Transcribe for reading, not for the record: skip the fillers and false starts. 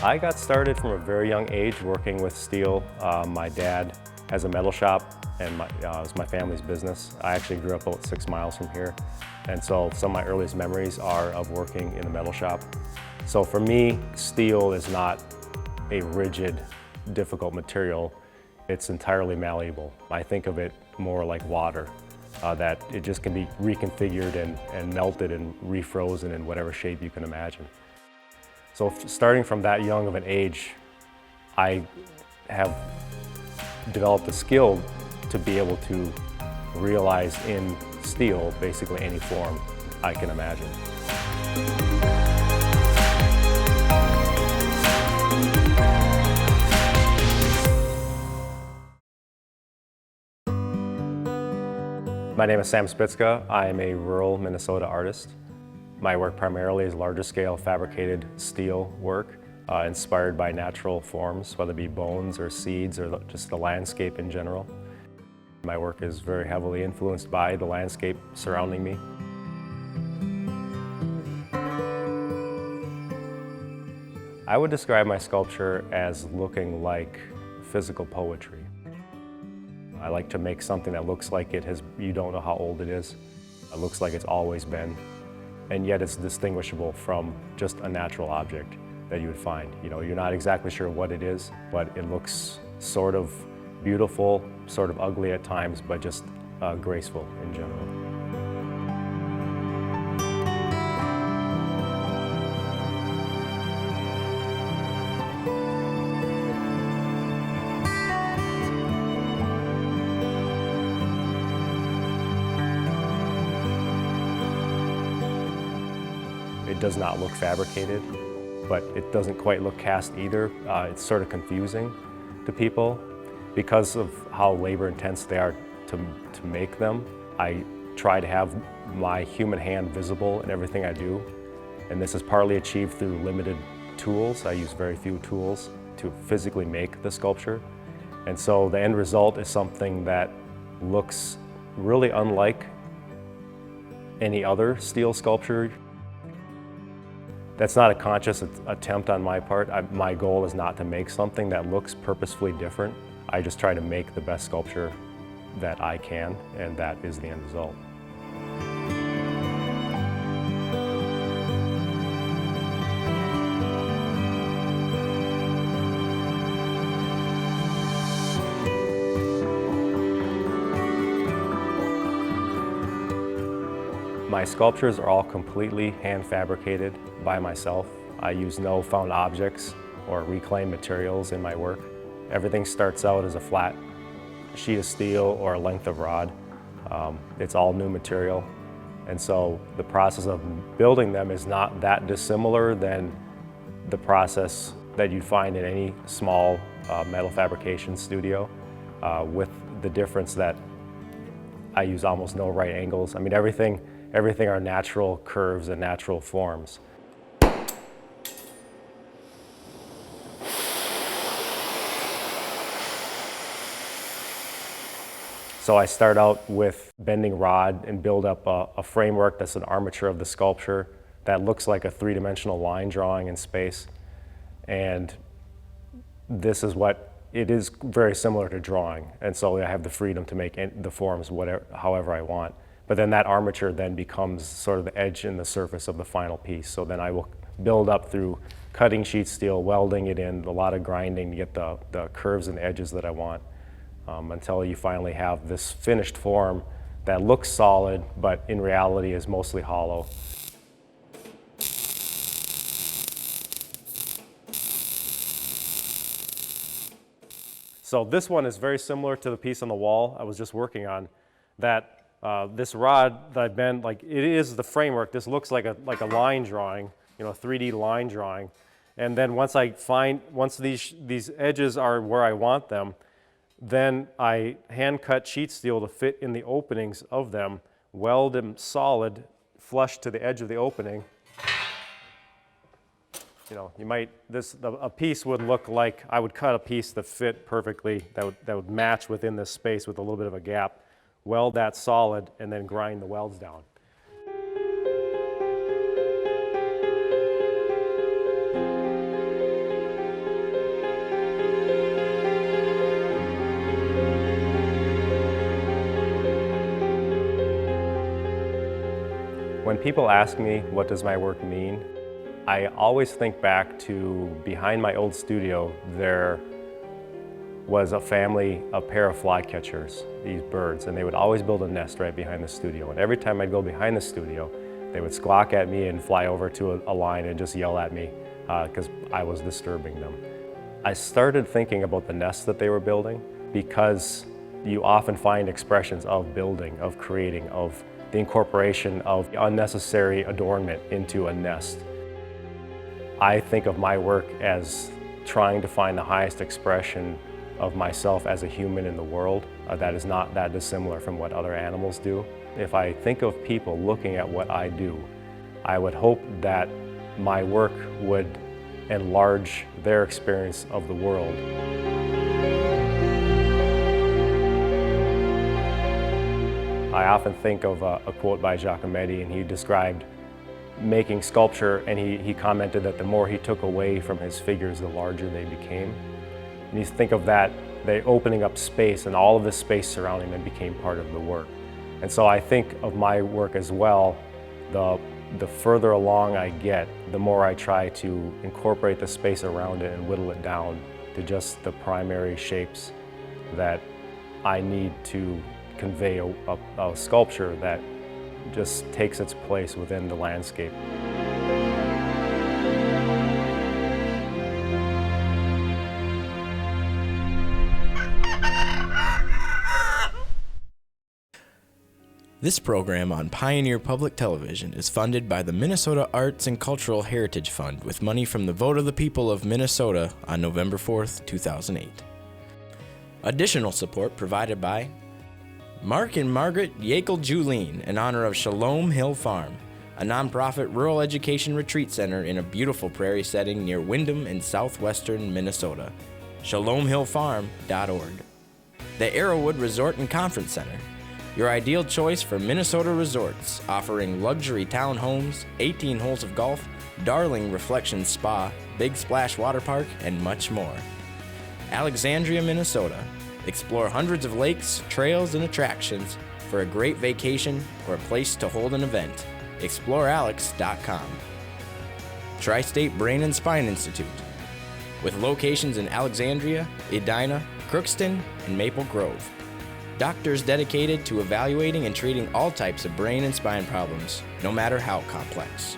I got started from a very young age working with steel. My dad has a metal shop and it was my family's business. I actually grew up about 6 miles from here. And so some of my earliest memories are of working in the metal shop. So for me, steel is not a rigid, difficult material. It's entirely malleable. I think of it more like water, that it just can be reconfigured and melted and refrozen in whatever shape you can imagine. So starting from that young of an age, I have developed a skill to be able to realize in steel basically any form I can imagine. My name is Sam Spitzka. I am a rural Minnesota artist. My work primarily is larger scale fabricated steel work, inspired by natural forms, whether it be bones or seeds or just the landscape in general. My work is very heavily influenced by the landscape surrounding me. I would describe my sculpture as looking like physical poetry. I like to make something that looks like you don't know how old it is. It looks like it's always been. And yet it's distinguishable from just a natural object that you would find. You know, you're not exactly sure what it is, but it looks sort of beautiful, sort of ugly at times, but just graceful in general. It does not look fabricated, but it doesn't quite look cast either. It's sort of confusing to people. Because of how labor intense they are to make them, I try to have my human hand visible in everything I do. And this is partly achieved through limited tools. I use very few tools to physically make the sculpture. And so the end result is something that looks really unlike any other steel sculpture. That's not a conscious attempt on my part. My goal is not to make something that looks purposefully different. I just try to make the best sculpture that I can, and that is the end result. My sculptures are all completely hand fabricated by myself. I use no found objects or reclaimed materials in my work. Everything starts out as a flat sheet of steel or a length of rod. It's all new material. And so the process of building them is not that dissimilar than the process that you'd find in any small metal fabrication studio, with the difference that I use almost no right angles. I mean, everything are natural curves and natural forms. So I start out with bending rod and build up a framework that's an armature of the sculpture that looks like a three-dimensional line drawing in space. And this is it is very similar to drawing. And so I have the freedom to make the forms however I want. But then that armature then becomes sort of the edge and the surface of the final piece. So then I will build up through cutting sheet steel, welding it in, a lot of grinding to get the curves and edges that I want. Until you finally have this finished form that looks solid, but in reality is mostly hollow. So this one is very similar to the piece on the wall I was just working on. That this rod that I bend, like it is the framework. This looks like a line drawing, you know, a 3D line drawing. And then once these edges are where I want them, then I hand cut sheet steel to fit in the openings of them, weld them solid, flush to the edge of the opening. You know, a piece would look like, I would cut a piece that fit perfectly, that would match within this space with a little bit of a gap, weld that solid, and then grind the welds down. When people ask me, what does my work mean? I always think back to behind my old studio, there was a family, a pair of flycatchers, these birds, and they would always build a nest right behind the studio. And every time I'd go behind the studio, they would squawk at me and fly over to a line and just yell at me because I was disturbing them. I started thinking about the nests that they were building because you often find expressions of building, of creating, of the incorporation of unnecessary adornment into a nest. I think of my work as trying to find the highest expression of myself as a human in the world that is not that dissimilar from what other animals do. If I think of people looking at what I do, I would hope that my work would enlarge their experience of the world. I often think of a quote by Giacometti, and he described making sculpture, and he commented that the more he took away from his figures, the larger they became. And you think of that, they opening up space, and all of the space surrounding them became part of the work. And so I think of my work as well, the further along I get, the more I try to incorporate the space around it and whittle it down to just the primary shapes that I need to convey a sculpture that just takes its place within the landscape. This program on Pioneer Public Television is funded by the Minnesota Arts and Cultural Heritage Fund with money from the vote of the people of Minnesota on November 4th, 2008. Additional support provided by Mark and Margaret Yakel-Julien in honor of Shalom Hill Farm, a nonprofit rural education retreat center in a beautiful prairie setting near Windham in southwestern Minnesota. ShalomHillFarm.org. The Arrowwood Resort and Conference Center, your ideal choice for Minnesota resorts, offering luxury townhomes, 18 holes of golf, Darling Reflections Spa, Big Splash Water Park, and much more. Alexandria, Minnesota. Explore hundreds of lakes, trails, and attractions for a great vacation or a place to hold an event. ExploreAlex.com. Tri-State Brain and Spine Institute, with locations in Alexandria, Edina, Crookston, and Maple Grove. Doctors dedicated to evaluating and treating all types of brain and spine problems, no matter how complex.